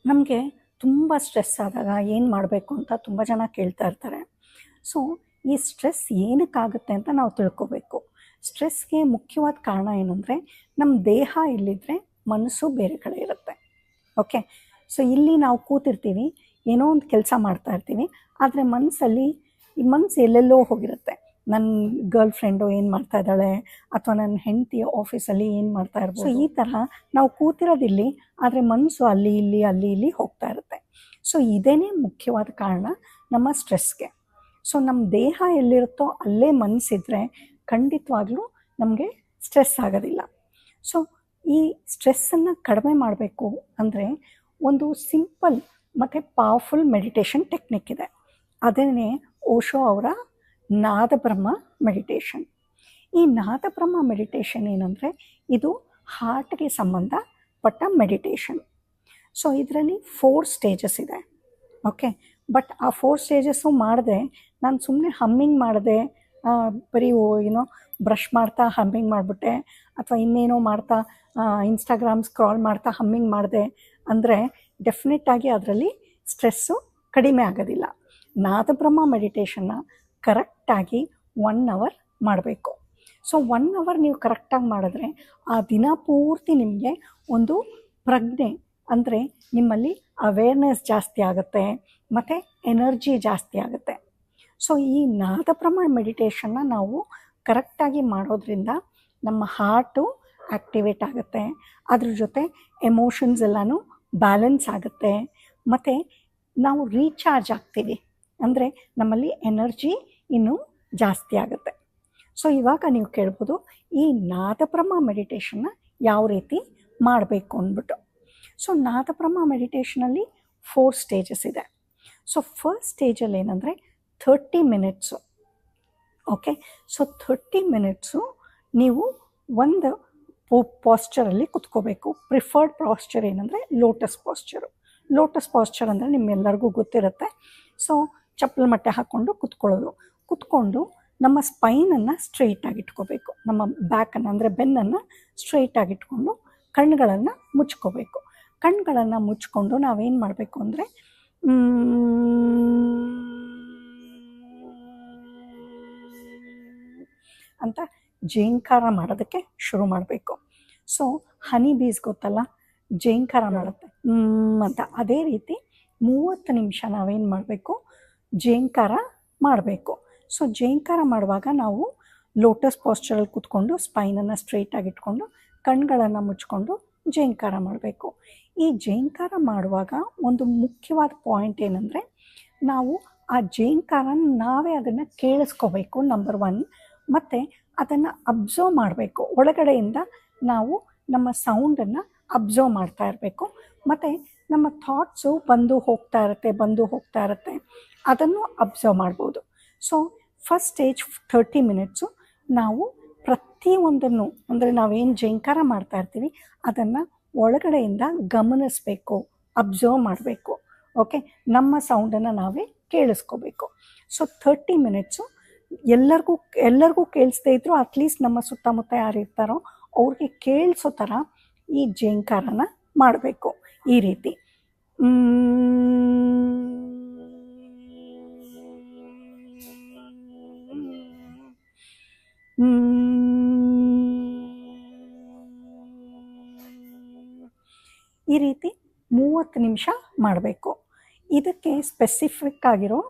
ನಮಗೆ ತುಂಬ ಸ್ಟ್ರೆಸ್ ಆದಾಗ ಏನು ಮಾಡಬೇಕು ಅಂತ ತುಂಬ ಜನ ಕೇಳ್ತಾ ಇರ್ತಾರೆ. ಸೊ ಈ ಸ್ಟ್ರೆಸ್ ಏನಕ್ಕಾಗುತ್ತೆ ಅಂತ ನಾವು ತಿಳ್ಕೊಬೇಕು. ಸ್ಟ್ರೆಸ್ಗೆ ಮುಖ್ಯವಾದ ಕಾರಣ ಏನಂದರೆ, ನಮ್ಮ ದೇಹ ಇಲ್ಲಿದ್ದರೆ ಮನಸ್ಸು ಬೇರೆ ಕಡೆ ಇರುತ್ತೆ. ಓಕೆ, ಸೊ ಇಲ್ಲಿ ನಾವು ಕೂತಿರ್ತೀವಿ, ಏನೋ ಒಂದು ಕೆಲಸ ಮಾಡ್ತಾ ಇರ್ತೀವಿ, ಆದರೆ ಮನಸ್ಸು ಎಲ್ಲೆಲ್ಲೋ ಹೋಗಿರುತ್ತೆ. ನನ್ನ ಗರ್ಲ್ ಫ್ರೆಂಡು ಏನು ಮಾಡ್ತಾ ಇದ್ದಾಳೆ, ಅಥವಾ ನನ್ನ ಹೆಂಡತಿ ಆಫೀಸಲ್ಲಿ ಏನು ಮಾಡ್ತಾ ಇರ್ಬೋದು. ಸೊ ಈ ಥರ ನಾವು ಕೂತಿರೋದಿಲ್ಲಿ, ಆದರೆ ಮನಸ್ಸು ಅಲ್ಲಿ ಇಲ್ಲಿ ಹೋಗ್ತಾ ಇರುತ್ತೆ. ಸೊ ಇದೇ ಮುಖ್ಯವಾದ ಕಾರಣ ನಮ್ಮ ಸ್ಟ್ರೆಸ್ಗೆ. ಸೊ ನಮ್ಮ ದೇಹ ಎಲ್ಲಿರುತ್ತೋ ಅಲ್ಲೇ ಮನಸ್ಸಿದ್ರೆ ಖಂಡಿತವಾಗ್ಲೂ ನಮಗೆ ಸ್ಟ್ರೆಸ್ ಆಗೋದಿಲ್ಲ. ಸೊ ಈ ಸ್ಟ್ರೆಸ್ಸನ್ನು ಕಡಿಮೆ ಮಾಡಬೇಕು ಅಂದರೆ ಒಂದು ಸಿಂಪಲ್ ಮತ್ತು ಪವರ್ಫುಲ್ ಮೆಡಿಟೇಷನ್ ಟೆಕ್ನಿಕ್ ಇದೆ. ಅದನ್ನೇ ಓಶೋ ಅವರ ನಾದಬ್ರಹ್ಮ ಮೆಡಿಟೇಷನ್. ಈ ನಾದಬ್ರಹ್ಮ ಮೆಡಿಟೇಷನ್ ಏನಂದರೆ, ಇದು ಹಾರ್ಟ್ಗೆ ಸಂಬಂಧಪಟ್ಟ ಮೆಡಿಟೇಷನ್. ಸೊ ಇದರಲ್ಲಿ 4 ಸ್ಟೇಜಸ್ ಇದೆ. ಓಕೆ, ಬಟ್ ಆ 4 ಸ್ಟೇಜಸ್ಸು ಮಾಡಿದೆ ನಾನು ಸುಮ್ಮನೆ ಹಮ್ಮಿಂಗ್ ಮಾಡಿದೆ, ಬರೀ ಬ್ರಷ್ ಮಾಡ್ತಾ ಹಮ್ಮಿಂಗ್ ಮಾಡಿಬಿಟ್ಟೆ, ಅಥವಾ ಇನ್ನೇನೋ ಮಾಡ್ತಾ ಇನ್ಸ್ಟಾಗ್ರಾಮ್ ಸ್ಕ್ರಾಲ್ ಮಾಡ್ತಾ ಹಮ್ಮಿಂಗ್ ಮಾಡಿದೆ ಅಂದರೆ ಡೆಫಿನೆಟ್ಟಾಗಿ ಅದರಲ್ಲಿ ಸ್ಟ್ರೆಸ್ಸು ಕಡಿಮೆ ಆಗೋದಿಲ್ಲ. ನಾದಬ್ರಹ್ಮ ಮೆಡಿಟೇಷನ್ನ ಕರೆಕ್ಟಾಗಿ 1 ಅವರ್ ಮಾಡಬೇಕು. ಸೊ 1 ಅವರ್ ನೀವು ಕರೆಕ್ಟಾಗಿ ಮಾಡಿದ್ರೆ ಆ ದಿನ ಪೂರ್ತಿ ನಿಮಗೆ ಒಂದು ಪ್ರಜ್ಞೆ, ಅಂದರೆ ನಿಮ್ಮಲ್ಲಿ ಅವೇರ್ನೆಸ್ ಜಾಸ್ತಿ ಆಗುತ್ತೆ ಮತ್ತು ಎನರ್ಜಿ ಜಾಸ್ತಿ ಆಗುತ್ತೆ. ಸೊ ಈ ನಾದಬ್ರಹ್ಮ ಮೆಡಿಟೇಷನ್ನ ನಾವು ಕರೆಕ್ಟಾಗಿ ಮಾಡೋದ್ರಿಂದ ನಮ್ಮ ಹಾರ್ಟು ಆ್ಯಕ್ಟಿವೇಟ್ ಆಗುತ್ತೆ, ಅದ್ರ ಜೊತೆ ಎಮೋಷನ್ಸ್ ಎಲ್ಲನೂ ಬ್ಯಾಲೆನ್ಸ್ ಆಗುತ್ತೆ, ಮತ್ತು ನಾವು ರೀಚಾರ್ಜ್ ಆಗ್ತೀವಿ, ಅಂದರೆ ನಮ್ಮಲ್ಲಿ ಎನರ್ಜಿ ಇನ್ನೂ ಜಾಸ್ತಿ ಆಗುತ್ತೆ. ಸೊ ಇವಾಗ ನೀವು ಕೇಳ್ಬೋದು, ಈ ನಾದಬ್ರಹ್ಮ ಮೆಡಿಟೇಷನ್ನ ಯಾವ ರೀತಿ ಮಾಡಬೇಕು ಅಂದ್ಬಿಟ್ಟು. ಸೊ ನಾದಬ್ರಹ್ಮ ಮೆಡಿಟೇಷನಲ್ಲಿ 4 ಸ್ಟೇಜಸ್ ಇದೆ. ಸೊ ಫಸ್ಟ್ ಸ್ಟೇಜಲ್ಲಿ ಏನಂದರೆ 30 ಮಿನಿಟ್ಸು. ಓಕೆ, ಸೊ 30 ಮಿನಿಟ್ಸು ನೀವು ಒಂದು ಪಾಸ್ಚರಲ್ಲಿ ಕುತ್ಕೋಬೇಕು. ಪ್ರಿಫರ್ಡ್ ಪಾಸ್ಚರ್ ಏನಂದರೆ ಲೋಟಸ್ ಪಾಸ್ಚರು. ಲೋಟಸ್ ಪಾಸ್ಚರ್ ಅಂದರೆ ನಿಮ್ಮೆಲ್ಲರಿಗೂ ಗೊತ್ತಿರುತ್ತೆ. ಸೊ ಚಪ್ಪಲಿ ಮಟ್ಟೆ ಹಾಕ್ಕೊಂಡು ಕುತ್ಕೊಂಡು ನಮ್ಮ ಸ್ಪೈನನ್ನು ಸ್ಟ್ರೈಟಾಗಿ ಇಟ್ಕೋಬೇಕು. ನಮ್ಮ ಬ್ಯಾಕನ್ನು ಅಂದರೆ ಬೆನ್ನನ್ನು ಸ್ಟ್ರೈಟಾಗಿ ಇಟ್ಕೊಂಡು ಕಣ್ಣುಗಳನ್ನು ಮುಚ್ಕೋಬೇಕು. ಕಣ್ಣುಗಳನ್ನು ಮುಚ್ಕೊಂಡು ನಾವೇನು ಮಾಡಬೇಕು ಅಂದರೆ ಅಂತ ಜೇಂಕಾರ ಮಾಡೋದಕ್ಕೆ ಶುರು ಮಾಡಬೇಕು. ಸೊ ಹನಿ ಬೀಸ್ ಗೊತ್ತಲ್ಲ, ಜೇಂಕಾರ ಮಾಡುತ್ತೆ ಅಂತ. ಅದೇ ರೀತಿ 30 ನಿಮಿಷ ನಾವೇನು ಮಾಡಬೇಕು, ಜೇಂಕಾರ ಮಾಡಬೇಕು. ಸೊ ಜೇಂಕಾರ ಮಾಡುವಾಗ ನಾವು ಲೋಟಸ್ ಪಾಸ್ಚರಲ್ಲಿ ಕೂತ್ಕೊಂಡು ಸ್ಪೈನನ್ನು ಸ್ಟ್ರೈಟಾಗಿ ಇಟ್ಕೊಂಡು ಕಣ್ಗಳನ್ನು ಮುಚ್ಕೊಂಡು ಜೇಂಕಾರ ಮಾಡಬೇಕು. ಈ ಜೇಂಕಾರ ಮಾಡುವಾಗ ಒಂದು ಮುಖ್ಯವಾದ ಪಾಯಿಂಟ್ ಏನಂದರೆ, ನಾವು ಆ ಜೇಂಕಾರನ ನಾವೇ ಅದನ್ನು ಕೇಳಿಸ್ಕೋಬೇಕು, ನಂಬರ್ 1. ಮತ್ತು ಅದನ್ನು ಅಬ್ಸರ್ವ್ ಮಾಡಬೇಕು. ಒಳಗಡೆಯಿಂದ ನಾವು ನಮ್ಮ ಸೌಂಡನ್ನು ಅಬ್ಸರ್ವ್ ಮಾಡ್ತಾ ಇರಬೇಕು. ಮತ್ತು ನಮ್ಮ ಥಾಟ್ಸು ಬಂದು ಹೋಗ್ತಾ ಇರುತ್ತೆ, ಅದನ್ನು ಅಬ್ಸರ್ವ್ ಮಾಡ್ಬೋದು. ಸೊ ಫಸ್ಟ್ ಸ್ಟೇಜ್ 30 ಮಿನಿಟ್ಸು ನಾವು ಪ್ರತಿಯೊಂದನ್ನು, ಅಂದರೆ ನಾವೇನು ಜೇಂಕಾರ ಮಾಡ್ತಾ ಇರ್ತೀವಿ ಅದನ್ನು ಒಳಗಡೆಯಿಂದ ಗಮನಿಸಬೇಕು, ಅಬ್ಸರ್ವ್ ಮಾಡಬೇಕು. ಓಕೆ, ನಮ್ಮ ಸೌಂಡನ್ನು ನಾವೇ ಕೇಳಿಸ್ಕೋಬೇಕು. ಸೊ 30 ಮಿನಿಟ್ಸು ಎಲ್ಲರಿಗೂ ಕೇಳಿಸ್ದೇ ಇದ್ದರೂ ಅಟ್ಲೀಸ್ಟ್ ನಮ್ಮ ಸುತ್ತಮುತ್ತ ಯಾರು ಇರ್ತಾರೋ ಅವ್ರಿಗೆ ಕೇಳಿಸೋ ಥರ ಈ ಜೇಂಕಾರನ ಮಾಡಬೇಕು. ಈ ರೀತಿ ಈ ರೀತಿ 30 ನಿಮಿಷ ಮಾಡಬೇಕು. ಇದಕ್ಕೆ ಸ್ಪೆಸಿಫಿಕ್ ಆಗಿರೋ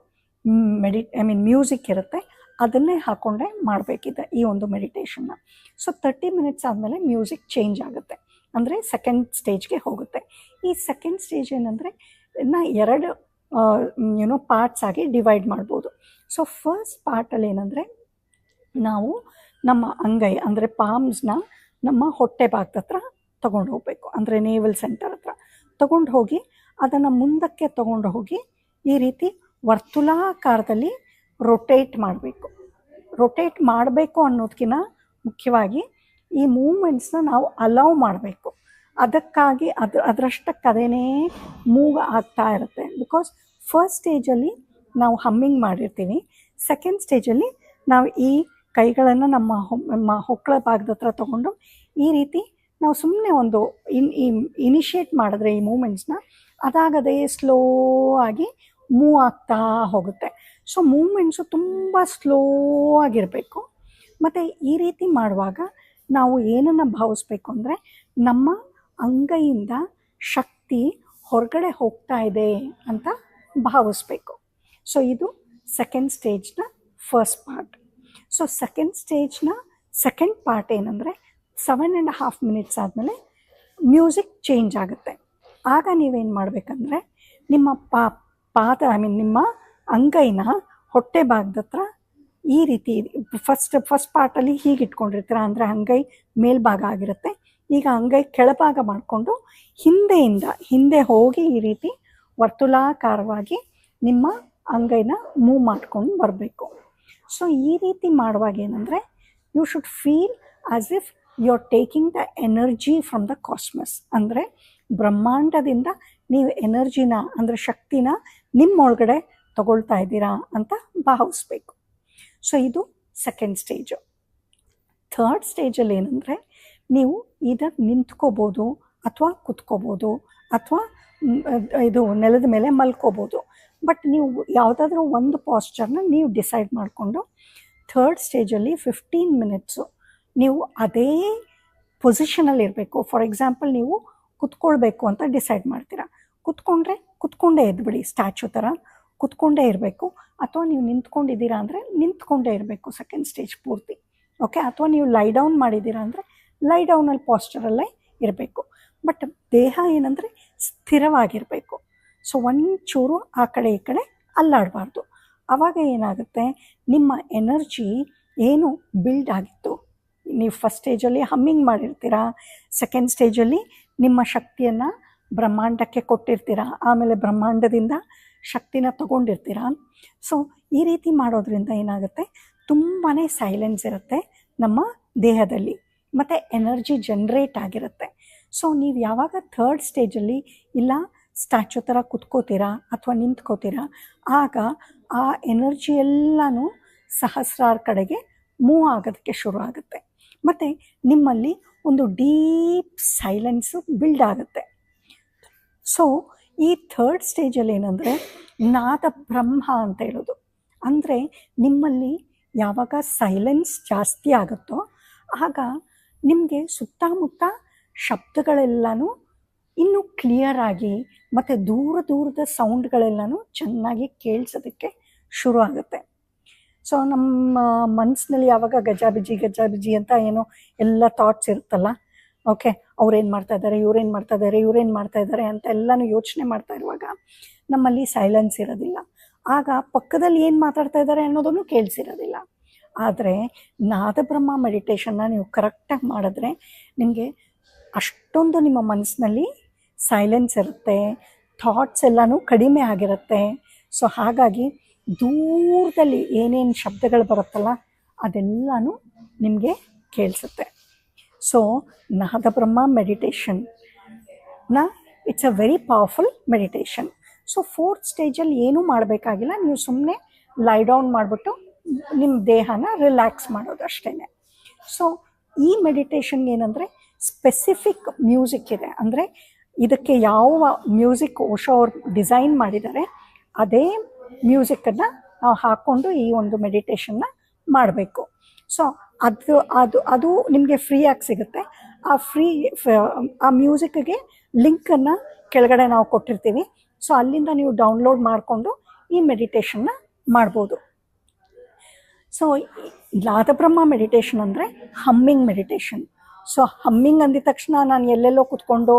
ಮ್ಯೂಸಿಕ್ ಇರುತ್ತೆ, ಅದನ್ನೇ ಹಾಕ್ಕೊಂಡೇ ಮಾಡಬೇಕಿದೆ ಈ ಒಂದು ಮೆಡಿಟೇಷನ್ನ. ಸೊ 30 ಮಿನಿಟ್ಸ್ ಆದಮೇಲೆ ಮ್ಯೂಸಿಕ್ ಚೇಂಜ್ ಆಗುತ್ತೆ, ಅಂದರೆ ಸೆಕೆಂಡ್ ಸ್ಟೇಜ್ಗೆ ಹೋಗುತ್ತೆ. ಈ ಸೆಕೆಂಡ್ ಸ್ಟೇಜ್ ಏನಂದರೆ 2 ಪಾರ್ಟ್ಸ್ ಆಗಿ ಡಿವೈಡ್ ಮಾಡ್ಬೋದು. ಸೊ ಫಸ್ಟ್ ಪಾರ್ಟಲ್ಲಿ ಏನಂದರೆ, ನಾವು ನಮ್ಮ ಅಂಗೈ ಅಂದರೆ ಪಾಮ್ಸ್ನ ನಮ್ಮ ಹೊಟ್ಟೆ ಭಾಗದ ಹತ್ರ ತೊಗೊಂಡು ಹೋಗಬೇಕು, ಅಂದರೆ ನೇವಲ್ ಸೆಂಟರ್ ಹತ್ರ ತೊಗೊಂಡು ಹೋಗಿ ಅದನ್ನು ಮುಂದಕ್ಕೆ ತೊಗೊಂಡು ಹೋಗಿ ಈ ರೀತಿ ವರ್ತುಲಾಕಾರದಲ್ಲಿ ರೊಟೇಟ್ ಮಾಡಬೇಕು ಅನ್ನೋದಕ್ಕಿಂತ ಮುಖ್ಯವಾಗಿ ಈ ಮೂಮೆಂಟ್ಸ್ನ ನಾವು ಅಲೌ ಮಾಡಬೇಕು. ಅದಕ್ಕಾಗಿ ಅದರಷ್ಟಕ್ಕೆ ಅದೇನೇ ಮೂವ್ ಆಗ್ತಾ ಇರುತ್ತೆ. ಬಿಕಾಸ್ ಫಸ್ಟ್ ಸ್ಟೇಜಲ್ಲಿ ನಾವು ಹಮ್ಮಿಂಗ್ ಮಾಡಿರ್ತೀವಿ, ಸೆಕೆಂಡ್ ಸ್ಟೇಜಲ್ಲಿ ನಾವು ಈ ಕೈಗಳನ್ನು ನಮ್ಮ ಹೊಕ್ಕಳ ಭಾಗದ ಹತ್ರ ತೊಗೊಂಡು ಈ ರೀತಿ ನಾವು ಸುಮ್ಮನೆ ಒಂದು ಇನಿಷಿಯೇಟ್ ಮಾಡಿದ್ರೆ ಈ ಮೂಮೆಂಟ್ಸ್ನ, ಅದಾಗದೇ ಸ್ಲೋ ಆಗಿ ಮೂವ್ ಆಗ್ತಾ ಹೋಗುತ್ತೆ. ಸೊ ಮೂಮೆಂಟ್ಸು ತುಂಬ ಸ್ಲೋ ಆಗಿರಬೇಕು. ಮತ್ತು ಈ ರೀತಿ ಮಾಡುವಾಗ ನಾವು ಏನನ್ನು ಭಾವಿಸ್ಬೇಕು ಅಂದರೆ, ನಮ್ಮ ಅಂಗೈಯಿಂದ ಶಕ್ತಿ ಹೊರಗಡೆ ಹೋಗ್ತಾ ಇದೆ ಅಂತ ಭಾವಿಸ್ಬೇಕು. ಸೊ ಇದು ಸೆಕೆಂಡ್ ಸ್ಟೇಜ್ನ ಫಸ್ಟ್ ಪಾರ್ಟ್. ಸೊ ಸೆಕೆಂಡ್ ಸ್ಟೇಜ್ನ ಸೆಕೆಂಡ್ ಪಾರ್ಟ್ ಏನಂದರೆ, 7.5 ಮಿನಿಟ್ಸ್ ಆದಮೇಲೆ ಮ್ಯೂಸಿಕ್ ಚೇಂಜ್ ಆಗುತ್ತೆ. ಆಗ ನೀವೇನು ಮಾಡಬೇಕಂದ್ರೆ, ನಿಮ್ಮ ಪಾದ ನಿಮ್ಮ ಅಂಗೈನ ಹೊಟ್ಟೆ ಭಾಗದ ಹತ್ರ ಈ ರೀತಿ ಫಸ್ಟ್ ಪಾರ್ಟಲ್ಲಿ ಹೀಗೆ ಇಟ್ಕೊಂಡಿರ್ತೀರ, ಅಂದರೆ ಅಂಗೈ ಮೇಲ್ಭಾಗ ಆಗಿರುತ್ತೆ. ಈಗ ಅಂಗೈ ಕೆಳಭಾಗ ಮಾಡಿಕೊಂಡು ಹಿಂದೆ ಹೋಗಿ ಈ ರೀತಿ ವರ್ತುಲಾಕಾರವಾಗಿ ನಿಮ್ಮ ಅಂಗೈನ ಮೂವ್ ಮಾಡ್ಕೊಂಡು ಬರಬೇಕು. ಸೊ ಈ ರೀತಿ ಮಾಡುವಾಗ ಏನಂದರೆ, you should feel as if you are taking the energy from the cosmos. ಅಂದರೆ ಬ್ರಹ್ಮಾಂಡದಿಂದ ನೀವು ಎನರ್ಜಿನ, ಅಂದರೆ ಶಕ್ತಿನ ನಿಮ್ಮೊಳಗಡೆ ತಗೊಳ್ತಾ ಇದ್ದೀರಾ ಅಂತ ಭಾವಿಸ್ಬೇಕು. ಸೊ ಇದು ಸೆಕೆಂಡ್ ಸ್ಟೇಜು. ಥರ್ಡ್ ಸ್ಟೇಜಲ್ಲಿ ಏನಂದರೆ, ನೀವು ಇದಕ್ಕೆ ನಿಂತ್ಕೋಬೋದು ಅಥವಾ ಕುತ್ಕೋಬೋದು ಅಥವಾ ಇದು ನೆಲದ ಮೇಲೆ ಮಲ್ಕೋಬೋದು. ಬಟ್ ನೀವು ಯಾವುದಾದ್ರೂ ಒಂದು ಪಾಸ್ಚರ್ನ ನೀವು ಡಿಸೈಡ್ ಮಾಡಿಕೊಂಡು ಥರ್ಡ್ ಸ್ಟೇಜಲ್ಲಿ 15 ಮಿನಿಟ್ಸು ನೀವು ಅದೇ ಪೊಸಿಷನಲ್ಲಿ ಇರಬೇಕು. ಫಾರ್ ಎಕ್ಸಾಂಪಲ್, ನೀವು ಕುತ್ಕೊಳ್ಬೇಕು ಅಂತ ಡಿಸೈಡ್ ಮಾಡ್ತೀರಾ. ಕುತ್ಕೊಂಡೇ ಎದ್ಬಿಡಿ, ಸ್ಟ್ಯಾಚು ಥರ ಕುತ್ಕೊಂಡೇ ಇರಬೇಕು. ಅಥವಾ ನೀವು ನಿಂತ್ಕೊಂಡಿದ್ದೀರಾ ಅಂದರೆ ನಿಂತ್ಕೊಂಡೇ ಇರಬೇಕು ಸೆಕೆಂಡ್ ಸ್ಟೇಜ್ ಪೂರ್ತಿ. ಓಕೆ, ಅಥವಾ ನೀವು ಲೈ ಡೌನ್ ಮಾಡಿದ್ದೀರಾ ಅಂದರೆ ಲೈ ಡೌನಲ್ಲಿ ಪಾಸ್ಚರಲ್ಲೇ ಇರಬೇಕು. ಬಟ್ ದೇಹ ಏನಂದರೆ ಸ್ಥಿರವಾಗಿರಬೇಕು. ಸೊ ಒಂಚೂರು ಆ ಕಡೆ ಈ ಕಡೆ ಅಲ್ಲಾಡಬಾರ್ದು. ಆವಾಗ ಏನಾಗುತ್ತೆ, ನಿಮ್ಮ ಎನರ್ಜಿ ಏನು ಬಿಲ್ಡ್ ಆಗಿತ್ತು, ನೀವು ಫಸ್ಟ್ ಸ್ಟೇಜಲ್ಲಿ ಹಮ್ಮಿಂಗ್ ಮಾಡಿರ್ತೀರ, ಸೆಕೆಂಡ್ ಸ್ಟೇಜಲ್ಲಿ ನಿಮ್ಮ ಶಕ್ತಿಯನ್ನು ಬ್ರಹ್ಮಾಂಡಕ್ಕೆ ಕೊಟ್ಟಿರ್ತೀರ, ಆಮೇಲೆ ಬ್ರಹ್ಮಾಂಡದಿಂದ ಶಕ್ತಿನ ತಗೊಂಡಿರ್ತೀರ. ಸೊ ಈ ರೀತಿ ಮಾಡೋದ್ರಿಂದ ಏನಾಗುತ್ತೆ, ತುಂಬಾ ಸೈಲೆನ್ಸ್ ಇರುತ್ತೆ ನಮ್ಮ ದೇಹದಲ್ಲಿ ಮತ್ತು ಎನರ್ಜಿ ಜನ್ರೇಟ್ ಆಗಿರುತ್ತೆ. ಸೊ ನೀವು ಯಾವಾಗ ಥರ್ಡ್ ಸ್ಟೇಜಲ್ಲಿ ಇಲ್ಲ ಸ್ಟ್ಯಾಚು ಥರ ಕುತ್ಕೋತೀರಾ ಅಥವಾ ನಿಂತ್ಕೋತೀರಾ, ಆಗ ಆ ಎನರ್ಜಿ ಎಲ್ಲನೂ ಸಹಸ್ರಾರ ಕಡೆಗೆ ಮೂವ್ ಆಗೋದಕ್ಕೆ ಶುರು ಆಗುತ್ತೆ. ಮತ್ತು ನಿಮ್ಮಲ್ಲಿ ಒಂದು ಡೀಪ್ ಸೈಲೆನ್ಸು ಬಿಲ್ಡ್ ಆಗುತ್ತೆ. ಸೊ ಈ ಥರ್ಡ್ ಸ್ಟೇಜಲ್ಲಿ ಏನಂದರೆ ನಾದ ಬ್ರಹ್ಮ ಅಂತ ಹೇಳೋದು. ಅಂದರೆ ನಿಮ್ಮಲ್ಲಿ ಯಾವಾಗ ಸೈಲೆನ್ಸ್ ಜಾಸ್ತಿ ಆಗುತ್ತೋ ಆಗ ನಿಮಗೆ ಸುತ್ತಮುತ್ತ ಶಬ್ದಗಳೆಲ್ಲನೂ ಇನ್ನೂ ಕ್ಲಿಯರಾಗಿ ಮತ್ತು ದೂರದ ಸೌಂಡ್ಗಳೆಲ್ಲನೂ ಚೆನ್ನಾಗಿ ಕೇಳಿಸೋದಕ್ಕೆ ಶುರು ಆಗುತ್ತೆ. ಸೊ ನಮ್ಮ ಮನಸ್ಸಿನಲ್ಲಿ ಯಾವಾಗ ಗಜಾಬಿಜಿ ಅಂತ ಏನೋ ಎಲ್ಲ ಥಾಟ್ಸ್ ಇರುತ್ತಲ್ಲ, ಓಕೆ, ಅವ್ರೇನು ಮಾಡ್ತಾಯಿದ್ದಾರೆ, ಇವ್ರೇನು ಮಾಡ್ತಾಯಿದ್ದಾರೆ ಅಂತ ಎಲ್ಲನೂ ಯೋಚನೆ ಮಾಡ್ತಾ ಇರುವಾಗ ನಮ್ಮಲ್ಲಿ ಸೈಲೆನ್ಸ್ ಇರೋದಿಲ್ಲ. ಆಗ ಪಕ್ಕದಲ್ಲಿ ಏನು ಮಾತಾಡ್ತಾ ಇದ್ದಾರೆ ಅನ್ನೋದನ್ನು ಕೇಳಿಸಿರೋದಿಲ್ಲ. ಆದರೆ ನಾದಬ್ರಹ್ಮ ಮೆಡಿಟೇಷನ್ನ ನೀವು ಕರೆಕ್ಟಾಗಿ ಮಾಡಿದ್ರೆ ನಿಮಗೆ ಅಷ್ಟೊಂದು ನಿಮ್ಮ ಮನಸ್ಸಿನಲ್ಲಿ ಸೈಲೆನ್ಸ್ ಇರುತ್ತೆ, ಥಾಟ್ಸ್ ಎಲ್ಲನೂ ಕಡಿಮೆ ಆಗಿರುತ್ತೆ. ಸೊ ಹಾಗಾಗಿ ದೂರದಲ್ಲಿ ಏನೇನು ಶಬ್ದಗಳು ಬರುತ್ತಲ್ಲ ಅದೆಲ್ಲನೂ ನಿಮಗೆ ಕೇಳಿಸುತ್ತೆ. ಸೊ ನಾದಬ್ರಹ್ಮ ಮೆಡಿಟೇಷನ್ನ it's a very powerful meditation. So fourth ಸ್ಟೇಜಲ್ಲಿ ಏನೂ ಮಾಡಬೇಕಾಗಿಲ್ಲ, ನೀವು ಸುಮ್ಮನೆ ಲೈ ಡೌನ್ ಮಾಡಿಬಿಟ್ಟು ನಿಮ್ಮ ದೇಹನ ರಿಲ್ಯಾಕ್ಸ್ ಮಾಡೋದು ಅಷ್ಟೇ. ಸೊ ಈ ಮೆಡಿಟೇಷನ್ಗೆ ಏನಂದರೆ ಸ್ಪೆಸಿಫಿಕ್ ಮ್ಯೂಸಿಕ್ ಇದೆ. ಅಂದರೆ ಇದಕ್ಕೆ ಯಾವ ಮ್ಯೂಸಿಕ್ ಓಶೋ ಅವ್ರು ಡಿಸೈನ್ ಮಾಡಿದ್ದಾರೆ ಅದೇ ಮ್ಯೂಸಿಕ್ಕನ್ನು ನಾವು ಹಾಕ್ಕೊಂಡು ಈ ಒಂದು ಮೆಡಿಟೇಷನ್ನ ಮಾಡಬೇಕು. ಸೊ ಅದು ನಿಮಗೆ ಫ್ರೀಯಾಗಿ ಸಿಗುತ್ತೆ. ಆ ಮ್ಯೂಸಿಕ್ಗೆ ಲಿಂಕನ್ನು ಕೆಳಗಡೆ ನಾವು ಕೊಟ್ಟಿರ್ತೀವಿ. ಸೊ ಅಲ್ಲಿಂದ ನೀವು ಡೌನ್ಲೋಡ್ ಮಾಡಿಕೊಂಡು ಈ ಮೆಡಿಟೇಷನ್ನ ಮಾಡ್ಬೋದು. ಸೊ ನಾದಬ್ರಹ್ಮ ಮೆಡಿಟೇಷನ್ ಅಂದರೆ ಹಮ್ಮಿಂಗ್ ಮೆಡಿಟೇಷನ್. ಸೊ ಹಮ್ಮಿಂಗ್ ಅಂದಿದ ತಕ್ಷಣ ನಾನು ಎಲ್ಲೆಲ್ಲೋ ಕೂತ್ಕೊಂಡು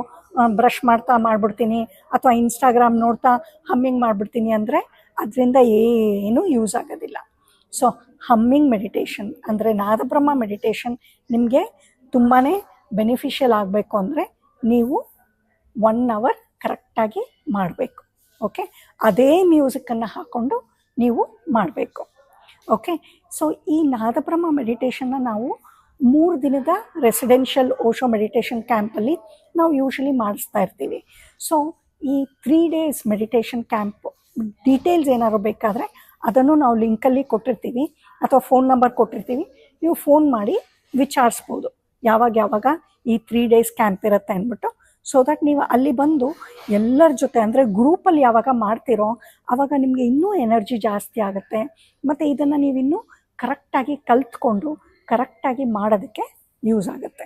ಬ್ರಷ್ ಮಾಡಿಬಿಡ್ತೀನಿ ಅಥವಾ ಇನ್ಸ್ಟಾಗ್ರಾಮ್ ನೋಡ್ತಾ ಹಮ್ಮಿಂಗ್ ಮಾಡಿಬಿಡ್ತೀನಿ ಅಂದರೆ ಅದರಿಂದ ಏನೂ ಯೂಸ್ ಆಗೋದಿಲ್ಲ. ಸೊ ಹಮ್ಮಿಂಗ್ ಮೆಡಿಟೇಷನ್ ಅಂದರೆ ನಾದಬ್ರಹ್ಮ ಮೆಡಿಟೇಷನ್ ನಿಮಗೆ ತುಂಬಾ ಬೆನಿಫಿಷಿಯಲ್ ಆಗಬೇಕು ಅಂದರೆ ನೀವು 1 hour ಕರೆಕ್ಟಾಗಿ ಮಾಡಬೇಕು. ಓಕೆ, ಅದೇ ಮ್ಯೂಸಿಕ್ಕನ್ನು ಹಾಕ್ಕೊಂಡು ನೀವು ಮಾಡಬೇಕು. ಓಕೆ, ಸೊ ಈ ನಾದಬ್ರಹ್ಮ ಮೆಡಿಟೇಷನ್ನ ನಾವು 3 ದಿನದ ರೆಸಿಡೆನ್ಷಿಯಲ್ ಓಶೋ ಮೆಡಿಟೇಷನ್ ಕ್ಯಾಂಪಲ್ಲಿ ನಾವು ಯೂಶ್ವಲಿ ಮಾಡಿಸ್ತಾ ಇರ್ತೀವಿ. ಸೊ ಈ 3 days ಮೆಡಿಟೇಷನ್ ಕ್ಯಾಂಪ್ ಡೀಟೇಲ್ಸ್ ಏನಾದ್ರು ಬೇಕಾದರೆ ಅದನ್ನು ನಾವು ಲಿಂಕಲ್ಲಿ ಕೊಟ್ಟಿರ್ತೀವಿ ಅಥವಾ ಫೋನ್ ನಂಬರ್ ಕೊಟ್ಟಿರ್ತೀವಿ. ನೀವು ಫೋನ್ ಮಾಡಿ ವಿಚಾರಿಸ್ಬೋದು ಯಾವಾಗ ಈ 3 ಡೇಸ್ ಕ್ಯಾಂಪ್ ಇರುತ್ತೆ ಅಂದ್ಬಿಟ್ಟು. ಸೊ ದಟ್ ನೀವು ಅಲ್ಲಿ ಬಂದು ಎಲ್ಲರ ಜೊತೆ ಅಂದರೆ ಗ್ರೂಪಲ್ಲಿ ಯಾವಾಗ ಮಾಡ್ತೀರೋ ಆವಾಗ ನಿಮಗೆ ಇನ್ನೂ ಎನರ್ಜಿ ಜಾಸ್ತಿ ಆಗುತ್ತೆ. ಮತ್ತು ಇದನ್ನು ನೀವಿನ್ನೂ ಕರೆಕ್ಟಾಗಿ ಕಲ್ತ್ಕೊಂಡು ಕರೆಕ್ಟಾಗಿ ಮಾಡೋದಕ್ಕೆ ಯೂಸ್ ಆಗುತ್ತೆ.